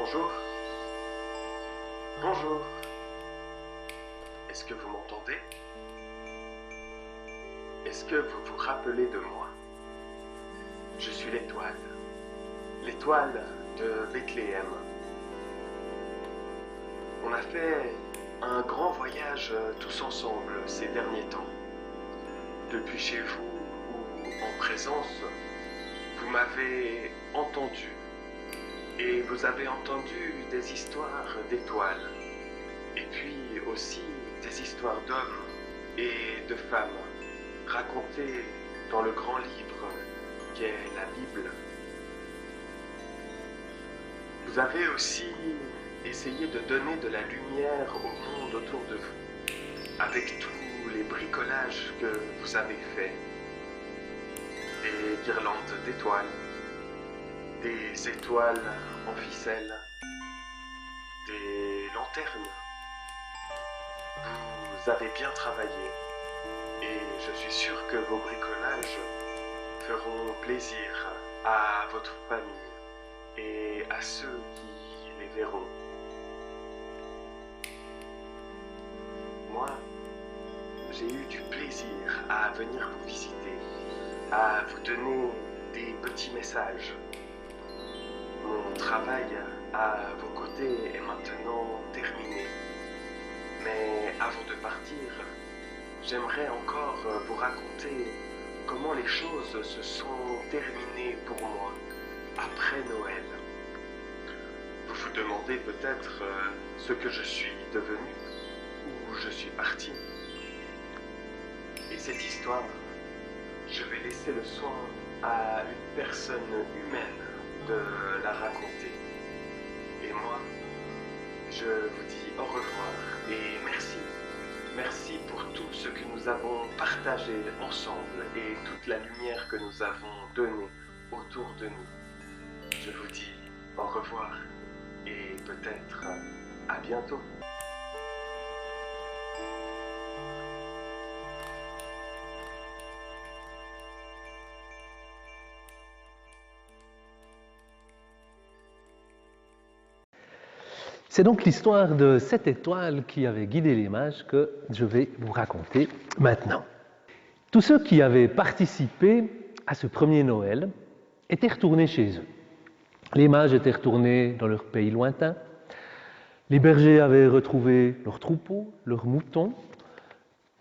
Bonjour. Bonjour. Est-ce que vous m'entendez? Est-ce que vous vous rappelez de moi? Je suis l'étoile. L'étoile de Bethléem. On a fait un grand voyage tous ensemble ces derniers temps. Depuis chez vous ou en présence, vous m'avez entendu. Et vous avez entendu des histoires d'étoiles, et puis aussi des histoires d'hommes et de femmes, racontées dans le grand livre qu'est la Bible. Vous avez aussi essayé de donner de la lumière au monde autour de vous, avec tous les bricolages que vous avez faits, des guirlandes d'étoiles, des étoiles en ficelle, des lanternes. Vous avez bien travaillé et je suis sûr que vos bricolages feront plaisir à votre famille et à ceux qui les verront. Moi, j'ai eu du plaisir à venir vous visiter, à vous donner des petits messages. Mon travail à vos côtés est maintenant terminé. Mais avant de partir, j'aimerais encore vous raconter comment les choses se sont terminées pour moi après Noël. Vous vous demandez peut-être ce que je suis devenu, où je suis parti. Et cette histoire, je vais laisser le soin à une personne humaine de la raconter. Et moi, je vous dis au revoir et merci. Merci pour tout ce que nous avons partagé ensemble et toute la lumière que nous avons donnée autour de nous. Je vous dis au revoir et peut-être à bientôt. C'est donc l'histoire de cette étoile qui avait guidé les mages que je vais vous raconter maintenant. Tous ceux qui avaient participé à ce premier Noël étaient retournés chez eux. Les mages étaient retournés dans leur pays lointain. Les bergers avaient retrouvé leurs troupeaux, leurs moutons.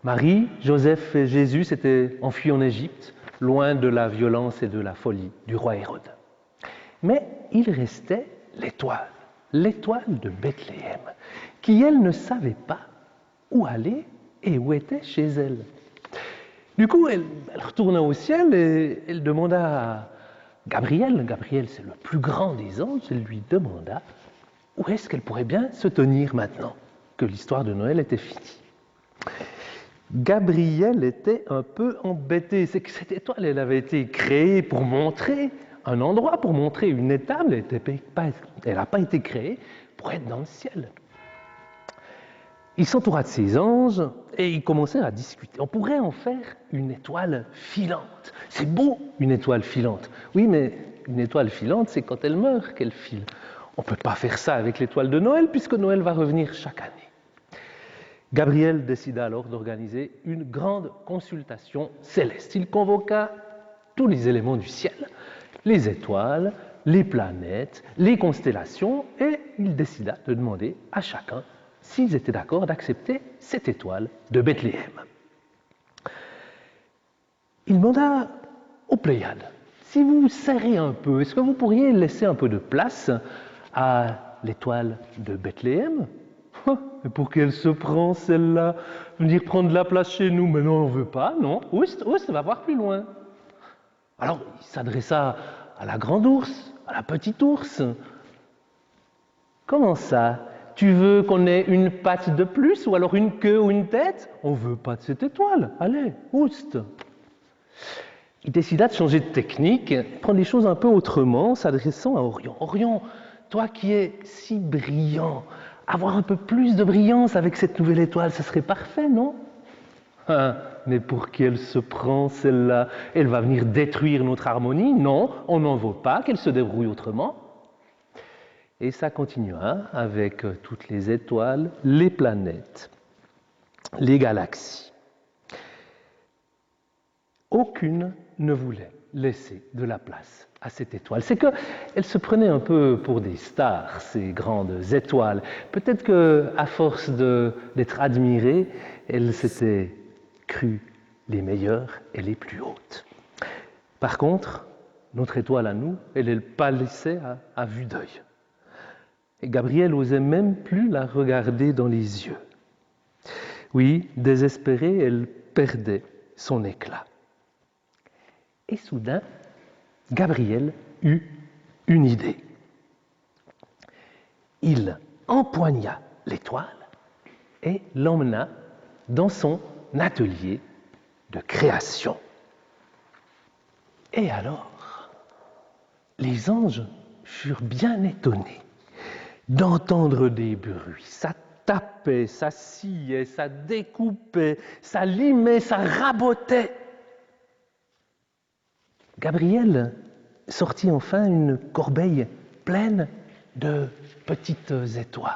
Marie, Joseph et Jésus s'étaient enfuis en Égypte, loin de la violence et de la folie du roi Hérode. Mais il restait l'étoile. L'étoile de Bethléem, qui, elle, ne savait pas où aller et où était chez elle. Du coup, elle retourna au ciel et elle demanda à Gabriel, c'est le plus grand des anges, elle lui demanda où est-ce qu'elle pourrait bien se tenir maintenant que l'histoire de Noël était finie. Gabriel était un peu embêté, c'est que cette étoile, elle avait été créée pour montrer un endroit, pour montrer une étape, elle n'a pas été créée pour être dans le ciel. Il s'entoura de ses anges et ils commencèrent à discuter. On pourrait en faire une étoile filante. C'est beau, une étoile filante. Oui, mais une étoile filante, c'est quand elle meurt qu'elle file. On ne peut pas faire ça avec l'étoile de Noël, puisque Noël va revenir chaque année. Gabriel décida alors d'organiser une grande consultation céleste. Il convoqua tous les éléments du ciel, les étoiles, les planètes, les constellations, et il décida de demander à chacun s'ils étaient d'accord d'accepter cette étoile de Bethléem. Il demanda aux Pléiades, si vous serrez un peu, est-ce que vous pourriez laisser un peu de place à l'étoile de Bethléem? Mais pour qu'elle se prend celle-là, venir prendre la place chez nous, mais non, on ne veut pas, non, oust, va voir plus loin. Alors, il s'adressa à la grande ours, à la petite ours. Comment ça? Tu veux qu'on ait une patte de plus ou alors une queue ou une tête? On ne veut pas de cette étoile. Allez, oust. Il décida de changer de technique, prendre les choses un peu autrement, s'adressant à Orion. Orion, toi qui es si brillant, avoir un peu plus de brillance avec cette nouvelle étoile, ça serait parfait, non? Mais pour qu'elle se prend celle-là, elle va venir détruire notre harmonie? Non, on n'en veut pas qu'elle se débrouille autrement. Et ça continuera avec toutes les étoiles, les planètes, les galaxies. Aucune ne voulait laisser de la place à cette étoile. C'est qu'elle se prenait un peu pour des stars, ces grandes étoiles. Peut-être qu'à force d'être admirée, elle s'était crue les meilleures et les plus hautes. Par contre, notre étoile à nous, elle est pas laissée à vue d'œil. Et Gabriel n'osait même plus la regarder dans les yeux. Oui, désespérée, elle perdait son éclat. Et soudain, Gabriel eut une idée. Il empoigna l'étoile et l'emmena dans son atelier de création. Et alors, les anges furent bien étonnés d'entendre des bruits. Ça tapait, ça sciait, ça découpait, ça limait, ça rabotait. Gabriel sortit enfin une corbeille pleine de petites étoiles.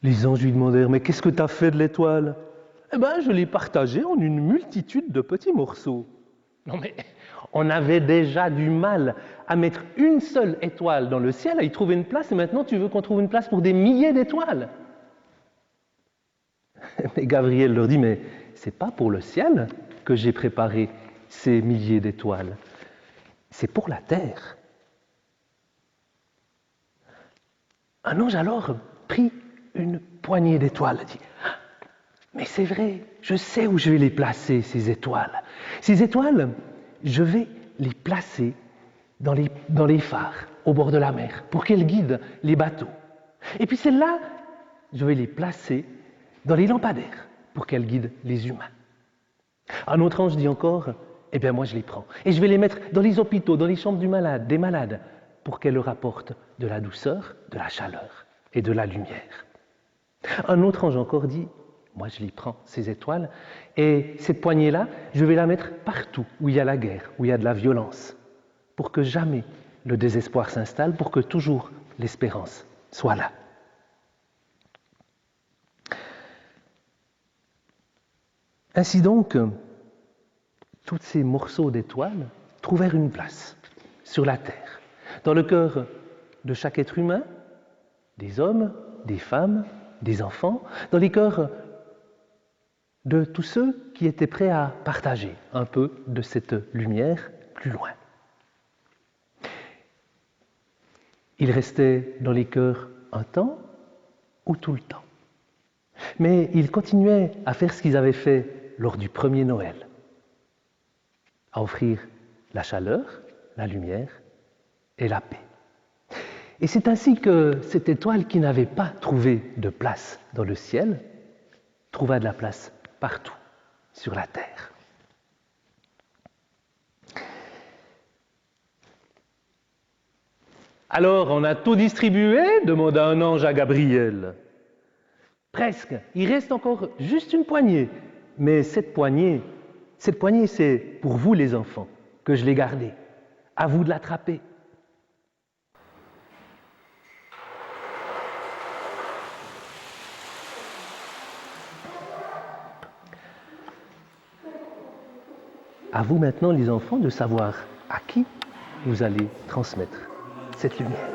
Les anges lui demandèrent « Mais qu'est-ce que tu as fait de l'étoile ?»« Eh bien, je l'ai partagée en une multitude de petits morceaux. » Non mais, on avait déjà du mal à mettre une seule étoile dans le ciel, à y trouver une place, et maintenant tu veux qu'on trouve une place pour des milliers d'étoiles. Mais Gabriel leur dit, mais c'est pas pour le ciel que j'ai préparé ces milliers d'étoiles, c'est pour la terre. Un ange alors prit une poignée d'étoiles, dit, mais c'est vrai, je sais où je vais les placer, ces étoiles. Ces étoiles, je vais les placer dans les phares, au bord de la mer, pour qu'elles guident les bateaux. Et puis celles-là, je vais les placer dans les lampadaires, pour qu'elles guident les humains. Un autre ange dit encore, eh bien moi je les prends, et je vais les mettre dans les hôpitaux, dans les chambres des malades, pour qu'elles leur apportent de la douceur, de la chaleur et de la lumière. Un autre ange encore dit, moi je les prends, ces étoiles, et cette poignée-là, je vais la mettre partout où il y a la guerre, où il y a de la violence, pour que jamais le désespoir s'installe, pour que toujours l'espérance soit là. Ainsi donc, tous ces morceaux d'étoiles trouvèrent une place sur la terre, dans le cœur de chaque être humain, des hommes, des femmes, des enfants, dans les cœurs de tous ceux qui étaient prêts à partager un peu de cette lumière plus loin. Il restait dans les cœurs un temps ou tout le temps. Mais ils continuaient à faire ce qu'ils avaient fait lors du premier Noël, à offrir la chaleur, la lumière et la paix. Et c'est ainsi que cette étoile qui n'avait pas trouvé de place dans le ciel trouva de la place partout sur la terre. Alors, on a tout distribué ? Demanda un ange à Gabriel. Presque. Il reste encore juste une poignée. Mais cette poignée, c'est pour vous les enfants que je l'ai gardée. À vous de l'attraper. À vous maintenant, les enfants, de savoir à qui vous allez transmettre cette lumière.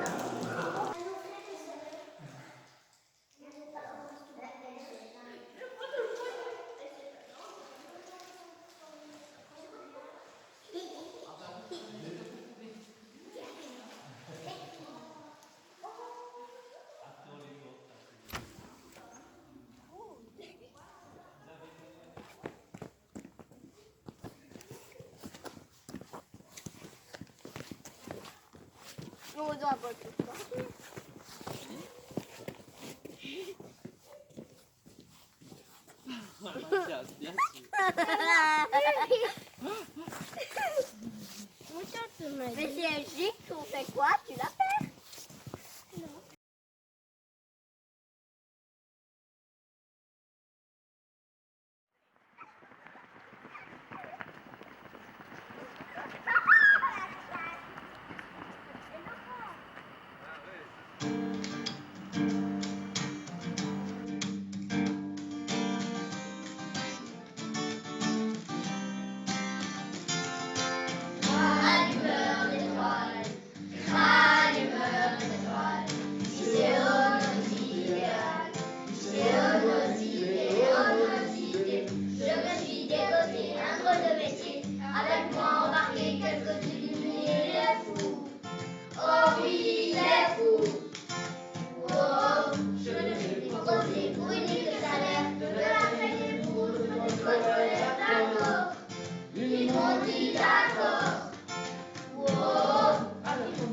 On doit pas tout partir. Mais si elle gicle, on fait quoi? Tu la perds? Non.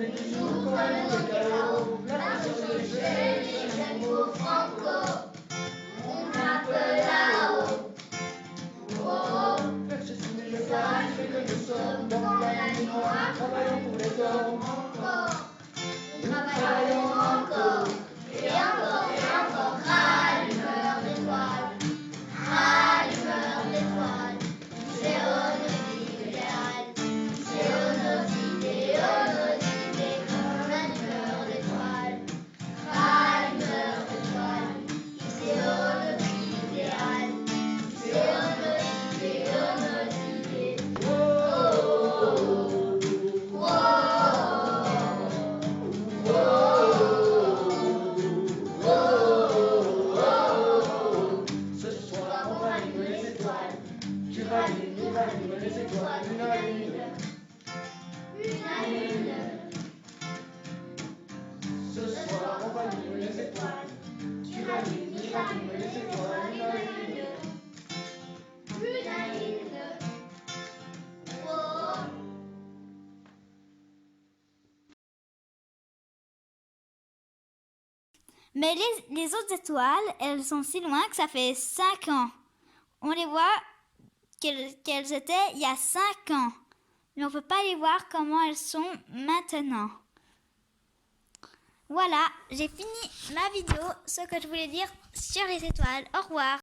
J'ouvre le chaos, la recherche les animaux franco. On m'appelle là-haut. Oh, perché sous les âges que nous sommes dans la nuit noire, travaillons pour les hommes encore. Travaillons encore, et encore, rallumeur d'étoiles, rallumeur d'étoiles, zéro nos idéal, zéro nos idées, rallumeur d'étoiles, rallumeur d'étoiles, zéro nos idéal, zéro nos idées. Oh, oh, ce soir on rallume les étoiles, tu rallumes les étoiles, une à une, une à une. Ce soir on rallume les étoiles, tu rallumes les étoiles, une à une, une à une. Oh. Mais les autres étoiles, elles sont si loin que ça fait 5 ans. On les voit qu'elles étaient il y a 5 ans. Mais on ne peut pas les voir comment elles sont maintenant. Voilà, j'ai fini ma vidéo, ce que je voulais dire sur les étoiles. Au revoir.